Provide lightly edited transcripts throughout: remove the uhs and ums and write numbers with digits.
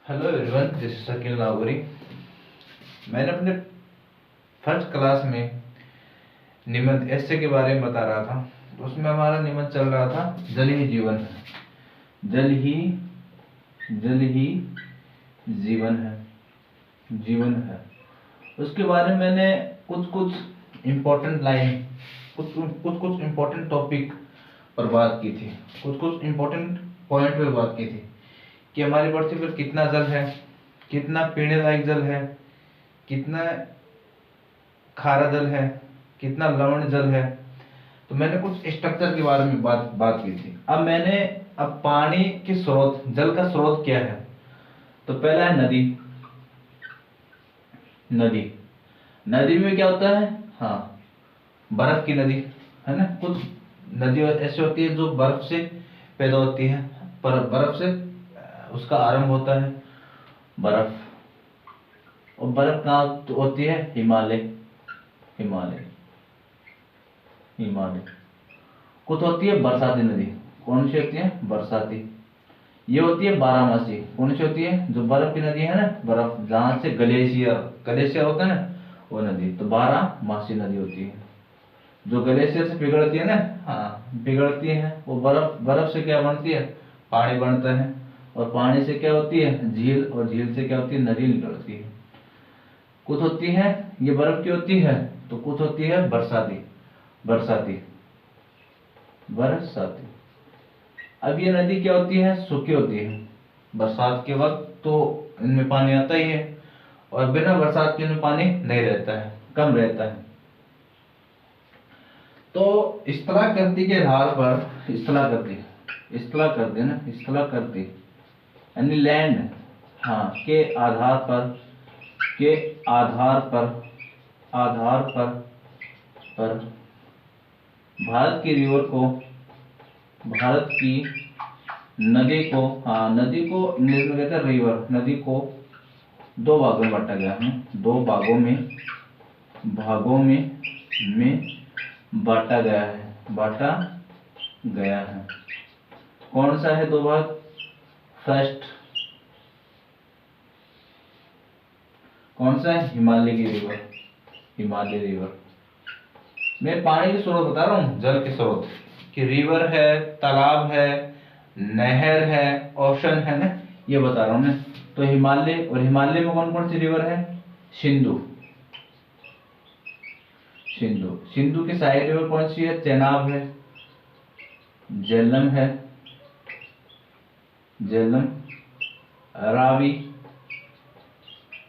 Hello everyone, this is Shakeel Nagori. मैंने अपने first class में निबंध ऐसे के बारे में बता रहा था। तो उसमें हमारा निबंध चल रहा था जल ही जीवन है। जल ही जीवन है, जीवन है। उसके बारे में मैंने कुछ इम्पोर्टेंट लाइन, कुछ इम्पोर्टेंट टॉपिक पर बात की थी, कुछ इम्पोर्टेंट पॉइंट पे बात की थी कि हमारी पृथ्वी पर कितना जल है, कितना पीने लायक जल है, कितना खारा जल है, कितना लवण जल है। तो मैंने कुछ स्ट्रक्चर के बारे में बात की थी। अब पानी के स्रोत, जल का स्रोत क्या है? तो पहला है नदी। नदी में क्या होता है? हाँ, बर्फ की नदी है ना। कुछ नदी ऐसी होती है जो बर्फ से पैदा होती है, पर बर्फ से उसका आरंभ होता है बर्फ। और बर्फ कहाँ होती है? हिमालय। कुछ होती है बरसाती नदी। कौन सी होती है? बरसाती। ये होती है बारहमासी। कौन सी होती है? जो बर्फ की नदी है ना, बर्फ जहां से ग्लेशियर होता है ना, वो नदी। तो बारहमासी नदी होती है। जो ग्लेशियर से पिघलती है ना, हाँ पिघलती है, वो बर्फ से क्या बनती है? पानी बनता है। और पानी से क्या होती है? झील। और झील से क्या होती है? नदी निकलती है। कुछ होती है ये बर्फ की होती है, तो कुछ होती है बरसाती। अब ये नदी क्या होती है? सूखी होती है। बरसात के वक्त तो इनमें पानी आता ही है, और बिना बरसात के इनमें पानी नहीं रहता है, कम रहता है। तो स्थलाकृति के आधार पर, स्थलाकृति यानी लैंड, हाँ, के आधार पर भारत की नदी को, हाँ, नदी को इंग्लिश में कहते हैं रिवर। नदी को दो भागों में बांटा गया है, दो भागों में बांटा गया है। कौन सा है दो भाग? फर्स्ट कौन सा है? हिमालय रिवर। मैं पानी के स्रोत बता रहा हूँ, जल के स्रोत, कि रिवर है, तालाब है, नहर है, ओशन है ना, ये बता रहा हूँ मैं। तो हिमालय, और हिमालय में कौन कौन सी रिवर है? सिंधु की सहायक रिवर कौन सी है? चेनाब है, झेलम, रावी,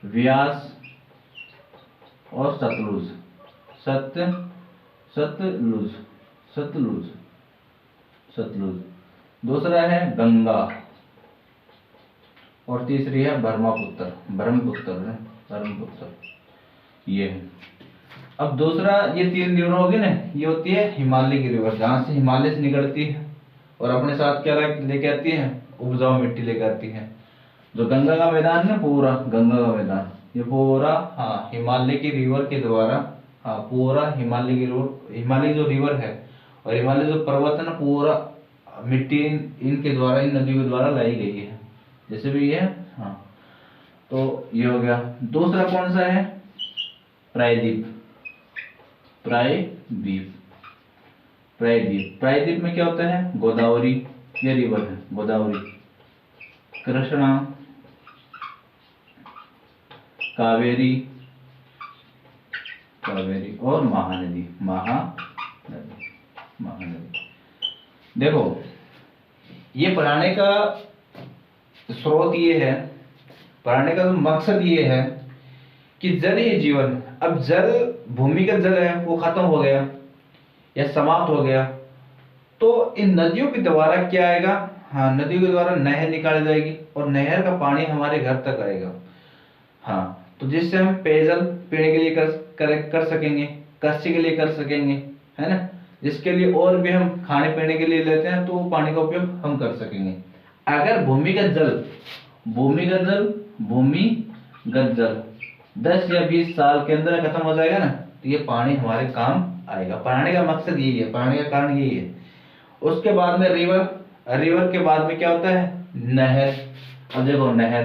व्यास और सतलुज। दूसरा है गंगा, और तीसरी है ब्रह्मपुत्र। ये है। अब दूसरा, ये तीन रिवर होगी ना, ये होती है हिमालय की रिवर, जहां से हिमालय से निकलती है और अपने साथ क्या लेके आती है? उपजाऊ मिट्टी लेके आती है। जो गंगा का मैदान है, पूरा गंगा का मैदान, ये पूरा, हाँ, हिमालय की रिवर के द्वारा, हाँ, पूरा हिमालय जो रिवर है और हिमालय जो पर्वत है ना, पूरा मिट्टी इनके द्वारा, इन नदियों के द्वारा लाई गई है, जैसे भी ये, हाँ। तो ये हो गया। दूसरा कौन सा है? प्रायद्वीप में क्या होता है? गोदावरी, ये रिवर है गोदावरी, कृष्णा, कावेरी और महानदी। देखो, ये पढ़ाने का स्रोत ये है, पढ़ाने का मकसद ये है कि जल ही जीवन। अब जल, भूमिगत जल है, वो खत्म हो गया या समाप्त हो गया, तो इन नदियों के द्वारा क्या आएगा? हाँ, नदियों के द्वारा नहर निकाली जाएगी और नहर का पानी हमारे घर तक आएगा। हाँ, तो जिससे हम पेयजल पीने के लिए कर सकेंगे, कृषि के लिए कर सकेंगे, है ना। जिसके लिए और भी हम खाने पीने के लिए लेते हैं, तो वो पानी का उपयोग हम कर सकेंगे। अगर भूमिगत जल 10 या 20 साल के अंदर खत्म हो जाएगा ना, तो ये पानी हमारे काम आएगा। पढ़ाने का मकसद यही है, पढ़ाने का कारण यही है। उसके बाद में रिवर के बाद में क्या होता है? नहर। अब देखो, नहर,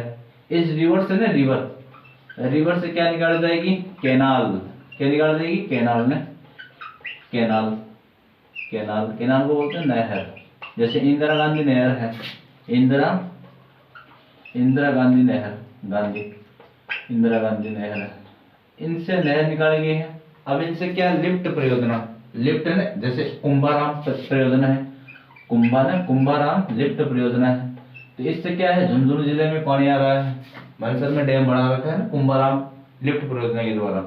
इस रिवर से ना, रिवर से क्या निकाल जाएगी, कैनाल। क्या निकाल जाएगी, कैनाल में, कैनाल, कैनाल, कैनाल को बोलते हैं नहर। जैसे इंदिरा गांधी नहर है, इंदिरा गांधी नहर, इंदिरा गांधी नहर है, इनसे नहर निकाली गई है। अब इनसे क्या, लिफ्ट परियोजना, लिफ्ट है ना, जैसे कुंभाराम परियोजना है, कुंभाराम लिफ्ट परियोजना है। तो इससे क्या है, झुंझुनू जिले में पानी आ रहा है, मानसर में डैम बना रखा है ना कुंभाराम लिफ्ट परियोजना के द्वारा।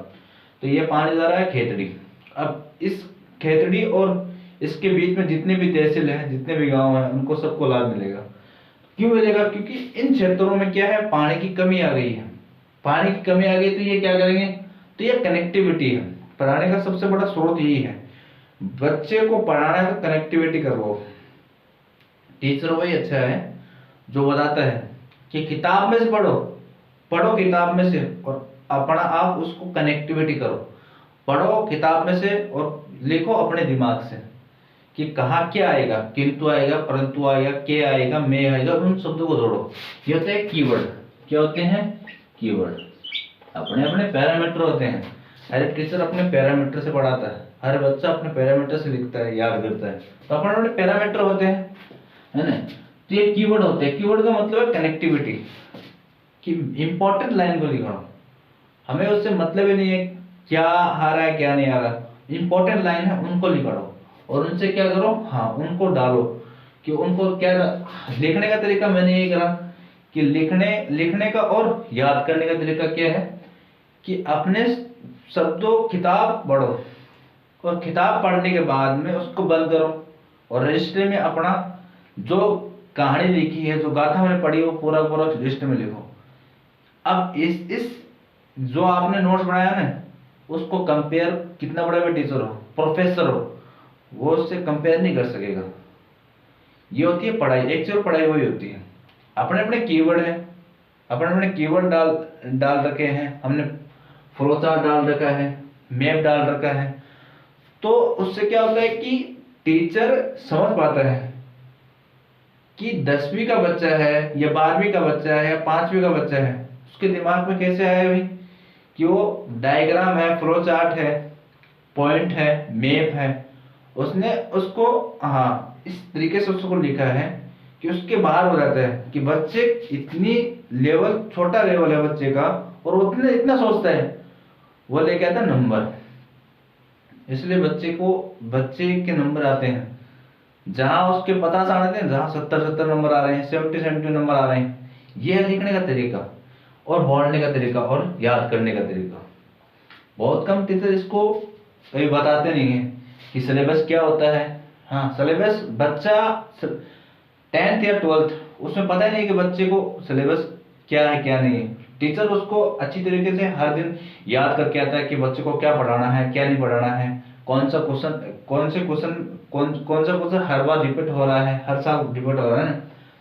तो ये पानी जा रहा है खेतड़ी। अब इस खेतड़ी और इसके बीच में जितने भी तहसील हैं, जितने भी गांव हैं, उनको सबको लाभ मिलेगा। क्यों मिलेगा, क्योंकि इन क्षेत्रों में क्या है, पानी की कमी आ गई है। पानी की कमी आ गई तो ये क्या करेंगे, तो ये कनेक्टिविटी है, पढ़ाने का सबसे बड़ा स्रोत यही है। बच्चे को पढ़ाना है तो कनेक्टिविटी करवाओ। टीचर वही अच्छा है जो बताता है कि किताब में से पढ़ो किताब में से, और अपना आप उसको कनेक्टिविटी करो। पढ़ो किताब में से और लिखो अपने दिमाग से कि कहाँ क्या आएगा, किंतु आएगा, परंतु आएगा, के आएगा, मैं आएगा, उन शब्दों को जोड़ो। ये होते हैं कीवर्ड। क्या होते हैं, कीवर्ड। अपने अपने पैरामीटर होते हैं। हर एक टीचर अपने पैरामीटर से पढ़ाता है, हर बच्चा अपने पैरामीटर से लिखता है, याद करता है। तो अपने अपने पैरामीटर होते हैं, है ना। तो ये कीवर्ड होते हैं। कीवर्ड का मतलब है कनेक्टिविटी, कि इंपॉर्टेंट लाइन को लिखो। हमें उससे मतलब ही नहीं है क्या आ रहा है क्या नहीं आ रहा, इंपॉर्टेंट लाइन है उनको लिखो और उनसे क्या करो, हाँ उनको डालो। कि उनको क्या लिखने का तरीका मैंने ये करा कि लिखने का और याद करने का तरीका क्या है कि अपने शब्दों किताब पढ़ो और किताब पढ़ने के बाद में उसको बंद करो और रजिस्टर में अपना जो कहानी लिखी है, जो गाथा मैंने पढ़ी, वो पूरा रजिस्टर में लिखो। अब इस जो आपने नोट्स बनाया ना, उसको कंपेयर, कितना बड़ा भी टीचर हो, प्रोफेसर हो, वो उससे कंपेयर नहीं कर सकेगा। ये होती है पढ़ाई, एक्चुअल पढ़ाई वही होती है। अपने अपने कीवर्ड है, अपने अपने कीवर्ड डाल रखे हैं हमने, फ्लो चार्ट डाल रखा है, मैप डाल रखा है। तो उससे क्या होता है कि टीचर समझ पाता है कि 10वीं का बच्चा है या 12वीं का बच्चा है या 5वीं का बच्चा है, उसके दिमाग में कैसे आया भाई कि वो डायग्राम है, फ्लो चार्ट है, पॉइंट है, मैप है, उसने उसको हाँ इस तरीके से उसको लिखा है कि उसके बाहर हो जाता है कि बच्चे इतनी लेवल, छोटा लेवल है बच्चे का और उतने इतना सोचता है, वो लेके आता नंबर। इसलिए बच्चे के नंबर आते हैं जहां उसके 50 आ रहे थे, जहां 70 नंबर आ रहे हैं, 70 नंबर आ रहे हैं। ये है लिखने का तरीका और बोलने का तरीका और याद करने का तरीका। बहुत कम टीचर इसको कभी बताते नहीं है कि सिलेबस क्या होता है। हाँ, सिलेबस बच्चा 10th या 12th उसमें पता ही नहीं कि बच्चे को सिलेबस क्या है क्या नहीं है। टीचर उसको अच्छी तरीके से हर दिन याद करके आता है कि बच्चे को क्या पढ़ाना है क्या नहीं पढ़ाना है, कौन सा क्वेश्चन हर बार रिपीट हो रहा है, हर साल रिपीट हो रहा है ना।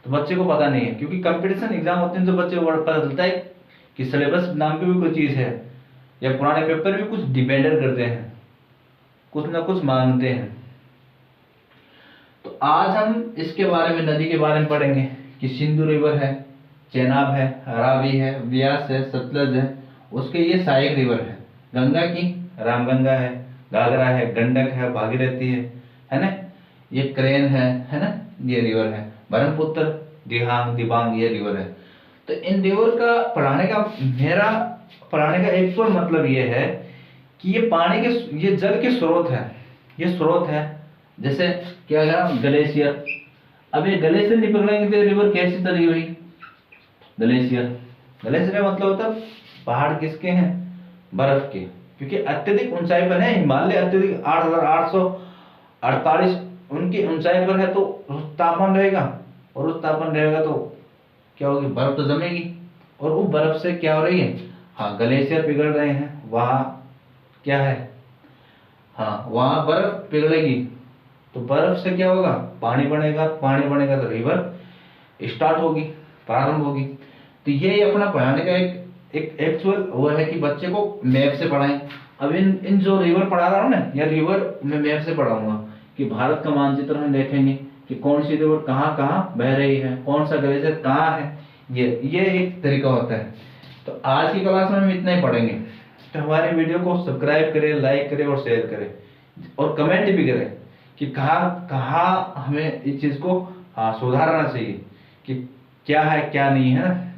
तो बच्चे को पता नहीं है, क्योंकि कंपटीशन एग्जाम होते हैं तो बच्चे को पता चलता है कि सिलेबस नाम की भी कोई चीज है, या पुराने पेपर भी कुछ डिपेंडेंट करते हैं, कुछ ना कुछ मांगते हैं। तो आज हम इसके बारे में, नदी के बारे में पढ़ेंगे कि सिंधु रिवर है, चेनाब है, रावी है, व्यास है, सतलज है, उसके ये सहायक रिवर है। गंगा की रामगंगा है, घाघरा है, गंडक है, भागीरथी है ना, ये क्रेन है ना, ये रिवर है। ब्रह्मपुत्र, दिबांग ये रिवर है। तो इन रिवर का मेरा पढ़ाने का एक्चुअल मतलब ये है कि ये जल के स्रोत है, ये स्रोत है। जैसे क्या कहा, ग्लेशियर। अब ये ग्लेशियर नहीं पिघलेंगे तो रिवर कैसी तरी हुई, ग्लेशियर का मतलब होता है पहाड़ किसके हैं, बर्फ के, क्योंकि अत्यधिक ऊंचाई पर है हिमालय, अत्यधिक 8848 उनकी ऊंचाई पर है, तो तापमान रहेगा, और उस तापमान रहेगा तो क्या होगी, बर्फ तो जमेगी, और वो बर्फ से क्या हो रही है, हाँ ग्लेशियर पिघल रहे हैं, वहां क्या है, हाँ वहां बर्फ पिघलेगी, तो बर्फ से क्या होगा, पानी बनेगा, पानी बनेगा तो रिवर स्टार्ट होगी, प्रारंभ होगी। तो ये अपना पढ़ाने का एक एक्चुअल वो है कि बच्चे को मैप से पढ़ाएं। अब इन जो रिवर पढ़ा रहा हूँ ना, या रिवर मैं मैप से पढ़ाऊंगा कि भारत का मानचित्र हम देखेंगे कि कौन सी रिवर कहाँ कहाँ बह रही है, कौन सा ग्लेशियर कहाँ है, ये एक तरीका होता है। तो आज की क्लास में हम इतना ही पढ़ेंगे। तो हमारी वीडियो को सब्सक्राइब करें, लाइक करें और शेयर करें और कमेंट भी करें कि कहाँ कहाँ हमें इस चीज़ को सुधारना चाहिए, कि क्या है क्या नहीं है ना।